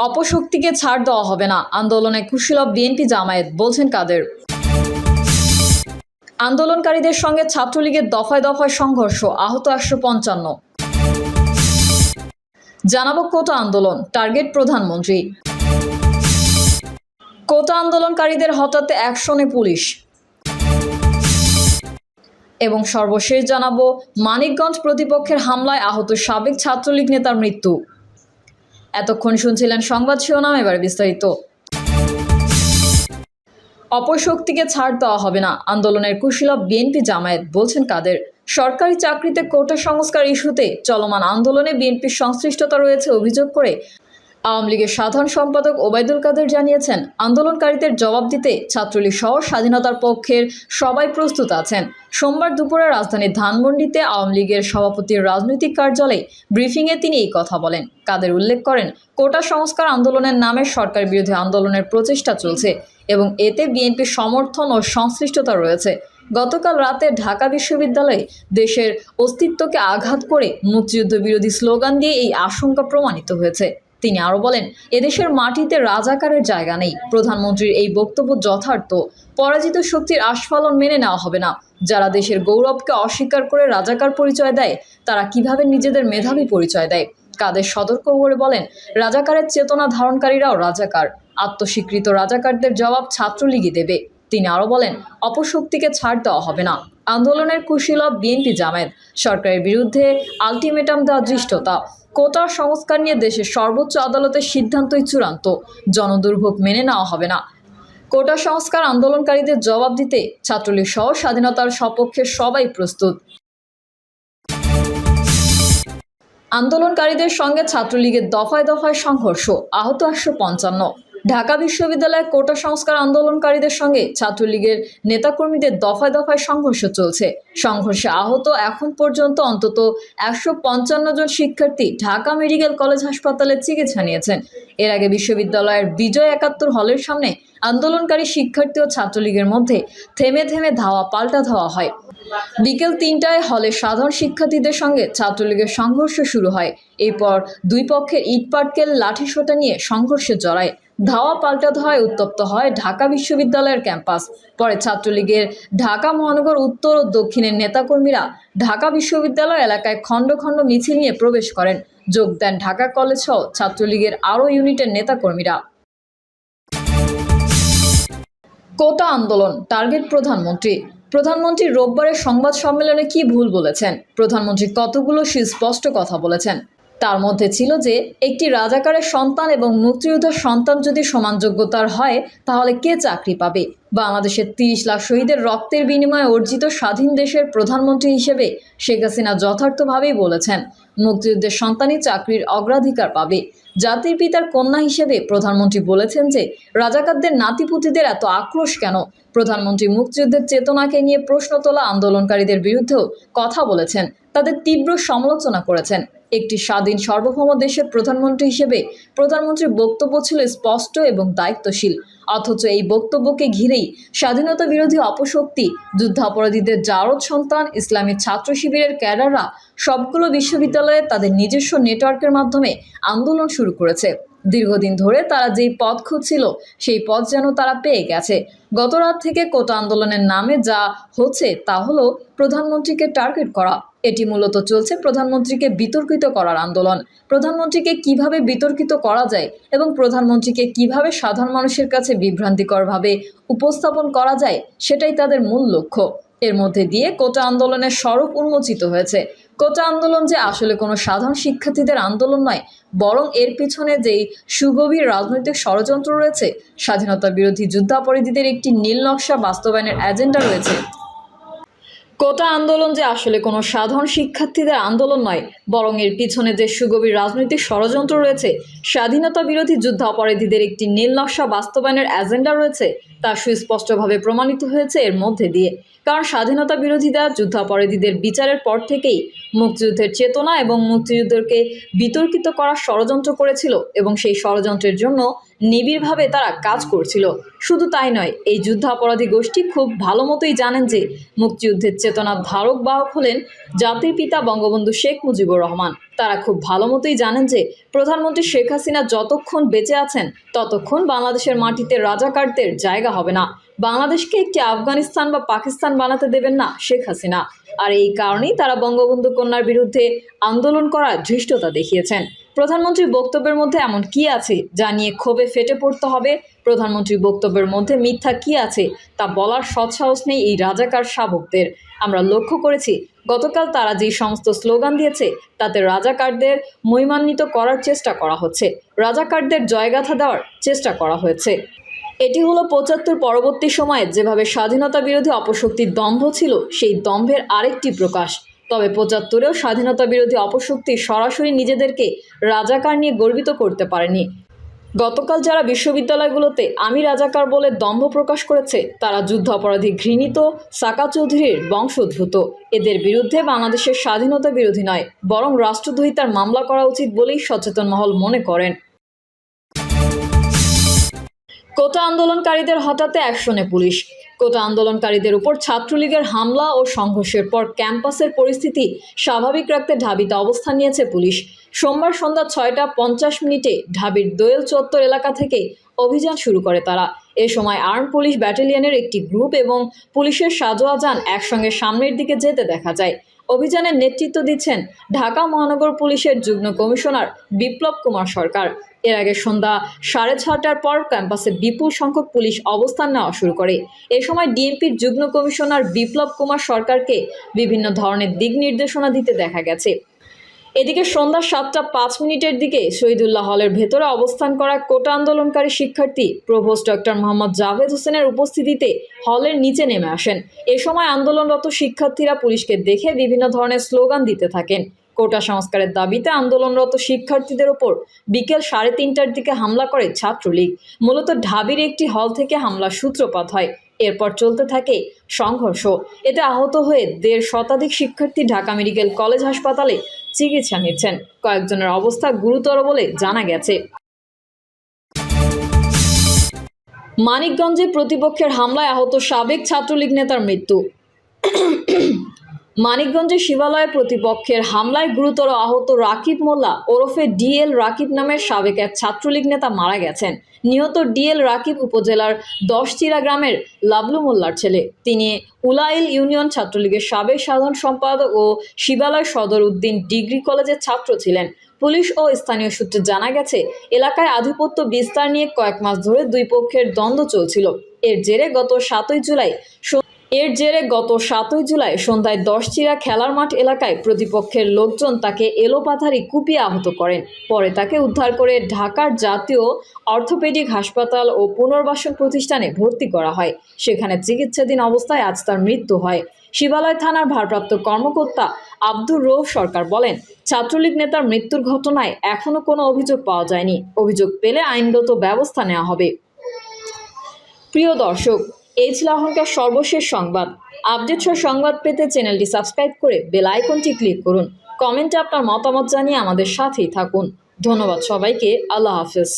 অপশক্তিকে ছাড় দেওয়া হবে না, আন্দোলনে কুশীলব বিএনপি জামায়াত, বলছেন কাদের। আন্দোলনকারীদের সঙ্গে ছাত্রলীগের দফায় দফায় সংঘর্ষ, আহত 155। জানাবো কোটা আন্দোলন, টার্গেট প্রধানমন্ত্রী। কোটা আন্দোলনকারীদের হঠাৎ অ্যাকশনে পুলিশ। এবং সর্বশেষ জানাবো মানিকগঞ্জ প্রতিপক্ষের হামলায় আহত সাবেক ছাত্রলীগ নেতার মৃত্যু। এতক্ষণ শুনছিলেন সংবাদ শিরোনাম, এবার বিস্তারিত। অপশক্তিকে ছাড় দেওয়া হবে না, আন্দোলনের কুশীলব বিএনপি জামায়াত, বলছেন কাদের। সরকারি চাকরিতে কোটা সংস্কার ইস্যুতে চলমান আন্দোলনে বিএনপির সংশ্লিষ্টতা রয়েছে অভিযোগ করে আওয়ামী লীগের সাধারণ সম্পাদক ওবায়দুল কাদের জানিয়েছেন, আন্দোলনকারীদের জবাব দিতে ছাত্রলীগ সহ স্বাধীনতার পক্ষের সবাই প্রস্তুত আছেন। সোমবার দুপুরে রাজধানীর ধানমন্ডিতে আওয়ামী লীগের সভাপতির রাজনৈতিক কার্যালয়ে ব্রিফিংয়ে তিনি এই কথা বলেন। কাদের উল্লেখ করেন, কোটা সংস্কার আন্দোলনের নামে সরকার বিরোধী আন্দোলনের প্রচেষ্টা চলছে এবং এতে বিএনপির সমর্থন ও সংশ্লিষ্টতা রয়েছে। গতকাল রাতে ঢাকা বিশ্ববিদ্যালয়ে দেশের অস্তিত্বকে আঘাত করে মুক্তিযুদ্ধ বিরোধী স্লোগান দিয়ে এই আশঙ্কা প্রমাণিত হয়েছে। তিনি আরও বলেন, এদেশের মাটিতে রাজাকারের জায়গা নেই। প্রধানমন্ত্রীর এই বক্তব্য যথার্থ। পরাজিত শক্তির আস্ফালন মেনে নেওয়া হবে না। যারা দেশের গৌরবকে অস্বীকার করে রাজাকার পরিচয় দেয়, তারা কিভাবে নিজেদের মেধাবী পরিচয় দেয়। কাদের সতর্ক করে বলেন, রাজাকারের চেতনা ধারণকারীরাও রাজাকার। আত্মস্বীকৃত রাজাকারদের জবাব ছাত্রলীগই দেবে। তিনি আরও বলেন, অপশক্তিকে ছাড় দেওয়া হবে না, আন্দোলনের কুশীলব বিএনপি জামায়াত, সরকারের বিরুদ্ধে আলটিমেটাম দেওয়া দৃষ্টতা। কোটা সংস্কার নিয়ে দেশের সর্বোচ্চ আদালতের সিদ্ধান্তই চূড়ান্ত, জনদুর্ভোগ মেনে নেওয়া হবে না। কোটা সংস্কার আন্দোলনকারীদের জবাব দিতে ছাত্রলীগ সহ স্বাধীনতার সপক্ষে সবাই প্রস্তুত। আন্দোলনকারীদের সঙ্গে ছাত্রলীগের দফায় দফায় সংঘর্ষ, আহত 155। ঢাকা বিশ্ববিদ্যালয়ে কোটা সংস্কার আন্দোলনকারীদের সঙ্গে ছাত্রলীগের নেতাকর্মীদের দফায় দফায় সংঘর্ষ চলছে। সংঘর্ষে আহত এখন পর্যন্ত অন্তত 155 জন শিক্ষার্থী ঢাকা মেডিকেল কলেজ হাসপাতালে চিকিৎসা নিয়েছেন। এর আগে বিশ্ববিদ্যালয়ের বিজয় 71 হলের সামনে আন্দোলনকারী শিক্ষার্থী ও ছাত্রলীগের মধ্যে থেমে থেমে ধাওয়া পাল্টা ধাওয়া হয়। বিকেল 3টায় হলের সাধারণ শিক্ষার্থীদের সঙ্গে ছাত্রলীগের সংঘর্ষ শুরু হয়। এরপর দুই পক্ষের ইটপাটকেল লাঠিসোঁটা নিয়ে সংঘর্ষে জড়ায়। ধাওয়া পাল্টা ধাওয়ায় উত্তপ্ত হয় ঢাকা বিশ্ববিদ্যালয়ের ক্যাম্পাস। পরে ছাত্রলীগের ঢাকা মহানগর উত্তর ও দক্ষিণের নেতাকর্মীরা ঢাকা বিশ্ববিদ্যালয় এলাকায় খণ্ড খণ্ড মিছিল নিয়ে প্রবেশ করেন। যোগ দেন ঢাকা কলেজ সহ ছাত্রলীগের আরও ইউনিটের নেতাকর্মীরা। কোটা আন্দোলন, টার্গেট প্রধানমন্ত্রী। প্রধানমন্ত্রী রোববারের সংবাদ সম্মেলনে কি ভুল বলেছেন? প্রধানমন্ত্রী কতগুলো সুস্পষ্ট কথা বলেছেন। তার মধ্যে ছিল যে, একটি রাজাকারের সন্তান এবং মুক্তিযোদ্ধার সন্তান যদি সমান যোগ্যতার হয়, তাহলে কে চাকরি পাবে? বাংলাদেশের 30 লাখ শহীদের রক্তের বিনিময়ে অর্জিত স্বাধীন দেশের প্রধানমন্ত্রী হিসেবে শেখ হাসিনা যথার্থভাবেই বলেছেন, মুক্তিযুদ্ধের সন্তানই চাকরির অগ্রাধিকার পাবে। জাতির পিতার কন্যা হিসেবে প্রধানমন্ত্রী বলেছেন যে, রাজাকারদের নাতিপুতিদের এত আক্রোশ কেন? প্রধানমন্ত্রী মুক্তিযুদ্ধের চেতনাকে নিয়ে প্রশ্ন তোলা আন্দোলনকারীদের বিরুদ্ধেও কথা বলেছেন, তাদের তীব্র সমালোচনা করেছেন। একটি স্বাধীন সার্বভৌম দেশের প্রধানমন্ত্রী হিসেবে প্রধানমন্ত্রীর বক্তব্য ছিল স্পষ্ট এবং দায়িত্বশীল। অথচ এই বক্তব্যকে ঘিরেই স্বাধীনতা বিরোধী অপশক্তি, যুদ্ধাপরাধীদের জারদ সন্তান, ইসলামী ছাত্র শিবিরের ক্যাডাররা সবগুলো বিশ্ববিদ্যালয়ে তাদের নিজস্ব নেটওয়ার্কের মাধ্যমে আন্দোলন শুরু করেছে। দীর্ঘদিন ধরে তারা যেই পথ খুঁজছিল, সেই পথ যেন তারা পেয়ে গেছে। গত রাত থেকে কোটা আন্দোলনের নামে যা হচ্ছে তা হলো প্রধানমন্ত্রীকে টার্গেট করা। এটি মূলত চলছে প্রধানমন্ত্রীকে বিতর্কিত করার আন্দোলন। প্রধানমন্ত্রীকে কিভাবে বিতর্কিত করা যায় এবং প্রধানমন্ত্রীকে কিভাবে সাধারণ মানুষের কাছে বিভ্রান্তিকরভাবে উপস্থাপন করা যায়, সেটাই তাদের মূল লক্ষ্য। এর মধ্যে দিয়ে কোটা আন্দোলনের স্বরূপ উন্মোচিত হয়েছে। কোটা আন্দোলন যে আসলে কোনো সাধারণ শিক্ষার্থীদের আন্দোলন নয়, বরং এর পিছনে যেই সুগভীর রাজনৈতিক ষড়যন্ত্র রয়েছে, স্বাধীনতা বিরোধী যুদ্ধাপরাধীদের একটি নীল নকশা বাস্তবায়নের এজেন্ডা রয়েছে। কোটা আন্দোলন যে আসলে কোনো সাধারণ শিক্ষার্থীদের আন্দোলন নয়, বরং এর পিছনে যে সুগভীর রাজনৈতিক ষড়যন্ত্র রয়েছে, স্বাধীনতা বিরোধী যুদ্ধাপরাধীদের একটি নীল নকশা বাস্তবায়নের এজেন্ডা রয়েছে, তা সুস্পষ্টভাবে প্রমাণিত হয়েছে এর মধ্যে দিয়ে। কারণ স্বাধীনতা বিরোধীরা যুদ্ধাপরাধীদের বিচারের পর থেকেই মুক্তিযুদ্ধের চেতনা এবং মুক্তিযুদ্ধকে বিতর্কিত করার ষড়যন্ত্র করেছিল এবং সেই ষড়যন্ত্রের জন্য নিবিড়ভাবে তারা কাজ করছিল। শুধু তাই নয়, এই যুদ্ধাপরাধী গোষ্ঠী খুব ভালো মতোই জানেন যে মুক্তিযুদ্ধের চেতনার ধারক বাহক হলেন জাতির পিতা বঙ্গবন্ধু শেখ মুজিবুর রহমান। তারা খুব ভালো মতোই জানেন যে প্রধানমন্ত্রী শেখ হাসিনা যতক্ষণ বেঁচে আছেন ততক্ষণ বাংলাদেশের মাটিতে রাজাকারদের জায়গা হবে না। বাংলাদেশকে একটি আফগানিস্তান বা পাকিস্তান বানাতে দেবেন না শেখ হাসিনা। আর এই কারণেই তারা বঙ্গবন্ধু কন্যার বিরুদ্ধে আন্দোলন করার ধৃষ্টতা দেখিয়েছেন। প্রধানমন্ত্রীর বক্তব্যের মধ্যে এমন কি আছে যা নিয়ে ক্ষোভে ফেটে পড়তে হবে? প্রধানমন্ত্রীর বক্তব্যের মধ্যে মিথ্যা কি আছে তা বলার সৎসাহস নেই এই রাজাকার শাবকদের। আমরা লক্ষ্য করেছি গতকাল তারা যে সমস্ত স্লোগান দিয়েছে তাতে রাজাকারদের মহিমান্বিত করার চেষ্টা করা হচ্ছে, রাজাকারদের জয়গাথা দেওয়ার চেষ্টা করা হয়েছে। এটি হলো ৭৫ পরবর্তী সময়ে যেভাবে স্বাধীনতা বিরোধী অপশক্তির দম্ভ ছিল সেই দম্ভের আরেকটি প্রকাশ। তবে ৭৫-এও স্বাধীনতা বিরোধী অপশক্তি সরাসরি নিজেদেরকে রাজাকার নিয়ে গর্বিত করতে পারেনি। গতকাল যারা বিশ্ববিদ্যালয়গুলোতে আমি রাজাকার বলে দম্ভ প্রকাশ করেছে তারা যুদ্ধ অপরাধী ঘৃণিত সাকা চৌধুরীর বংশোদ্ভূত। এদের বিরুদ্ধে বাংলাদেশের স্বাধীনতা বিরোধী নয় বরং রাষ্ট্রদ্রোহিতার মামলা করা উচিত বলেই সচেতন মহল মনে করেন। কোটা আন্দোলনকারীদের হঠাতে অ্যাকশনে পুলিশ। কোটা আন্দোলনকারীদের উপর ছাত্রলীগের হামলা ও সংঘর্ষের পর ক্যাম্পাসের পরিস্থিতি স্বাভাবিক রাখতে ঢাবিতে অবস্থান নিয়েছে পুলিশ। সোমবার সন্ধ্যা ৬টা ৫০ ঢাবির দোয়েল চত্বর এলাকা থেকে অভিযান শুরু করে তারা। এ সময় আর্ম পুলিশ ব্যাটালিয়নের একটি গ্রুপ এবং পুলিশের সাজোয়া যান একসঙ্গে সামনের দিকে যেতে দেখা যায়। অভিযানের নেতৃত্ব দিচ্ছেন ঢাকা মহানগর পুলিশের যুগ্ম কমিশনার বিপ্লব কুমার সরকার। এর আগে সন্ধ্যা ৬:৩০টার পর ক্যাম্পাসে বিপুল সংখ্যক পুলিশ অবস্থান নেওয়া শুরু করে। এ সময় ডিএমপির যুগ্ম কমিশনার বিপ্লব কুমার সরকারকে বিভিন্ন ধরনের দিক নির্দেশনা দিতে দেখা গেছে। এদিকে সন্ধ্যা ৭টা ৫ দিকে শহীদুল্লাহ হলের ভেতরে অবস্থান করা কোটা আন্দোলনকারী শিক্ষার্থী প্রভোস্ট ডক্টর মোহাম্মদ জাভেদ হোসেনের উপস্থিতিতে হলের নিচে নেমে আসেন। এ সময় আন্দোলনরত শিক্ষার্থীরা পুলিশকে দেখে বিভিন্ন ধরনের স্লোগান দিতে থাকেন। কোটা সংস্কারের দাবিতে আন্দোলনরত শিক্ষার্থীদের ওপর বিকেল ৩:৩০টার দিকে হামলা করে ছাত্রলীগ। মূলত ঢাবির একটি হল থেকে হামলার সূত্রপাত হয়। এরপর চলতে থাকে সংঘর্ষ। এতে আহত হয়ে ১.৫ শতাধিক শিক্ষার্থী ঢাকা মেডিকেল কলেজ হাসপাতালে চিকিৎসা নিচ্ছেন। কয়েকজনের অবস্থা গুরুতর বলে জানা গেছে। মানিকগঞ্জে প্রতিপক্ষের হামলায় আহত সাবেক ছাত্রলীগ নেতার মৃত্যু। মানিকগঞ্জে শিবালয়ে প্রতিপক্ষের হামলায় গুরুতর আহত রাকিব মোল্লা ওরফে ডিএল রাকিব নামের সাবেক এক ছাত্রলীগ নেতা মারা গেছেন। নিহত ডিএল রাকিব উপজেলার ১০চিরা গ্রামের লাবলু মোল্লার ছেলে। তিনি উলাইল ইউনিয়ন ছাত্রলীগের সাবেক সাধারণ সম্পাদক ও শিবালয় সদর উদ্দিন ডিগ্রি কলেজের ছাত্র ছিলেন। পুলিশ ও স্থানীয় সূত্রে জানা গেছে এলাকায় আধিপত্য বিস্তার নিয়ে কয়েক মাস ধরে দুই পক্ষের দ্বন্দ্ব চলছিল। এর জেরে গত ৭ই জুলাই সন্ধ্যায় ১০চিরা খেলার মাঠ এলাকায় প্রতিপক্ষের লোকজন তাকে এলোপাথারি কুপিয়ে আহত করেন। পরে তাকে উদ্ধার করে ঢাকার জাতীয় অর্থোপেডিক হাসপাতাল ও পুনর্বাসন প্রতিষ্ঠানে ভর্তি করা হয়। সেখানে চিকিৎসাধীন অবস্থায় আজ তার মৃত্যু হয়। শিবালয় থানার ভারপ্রাপ্ত কর্মকর্তা আব্দুর রউফ সরকার বলেন, ছাত্রলীগ নেতার মৃত্যুর ঘটনায় এখনও কোনো অভিযোগ পাওয়া যায়নি। অভিযোগ পেলে আইনগত ব্যবস্থা নেওয়া হবে। প্রিয় দর্শক, এই ছিল এখনকার সর্বশেষ সংবাদ। আপডেট সহ সংবাদ পেতে চ্যানেলটি সাবস্ক্রাইব করে বেল আইকনটি ক্লিক করুন। কমেন্টে আপনার মতামত জানিয়ে আমাদের সাথেই থাকুন। ধন্যবাদ সবাইকে। আল্লাহ হাফেজ।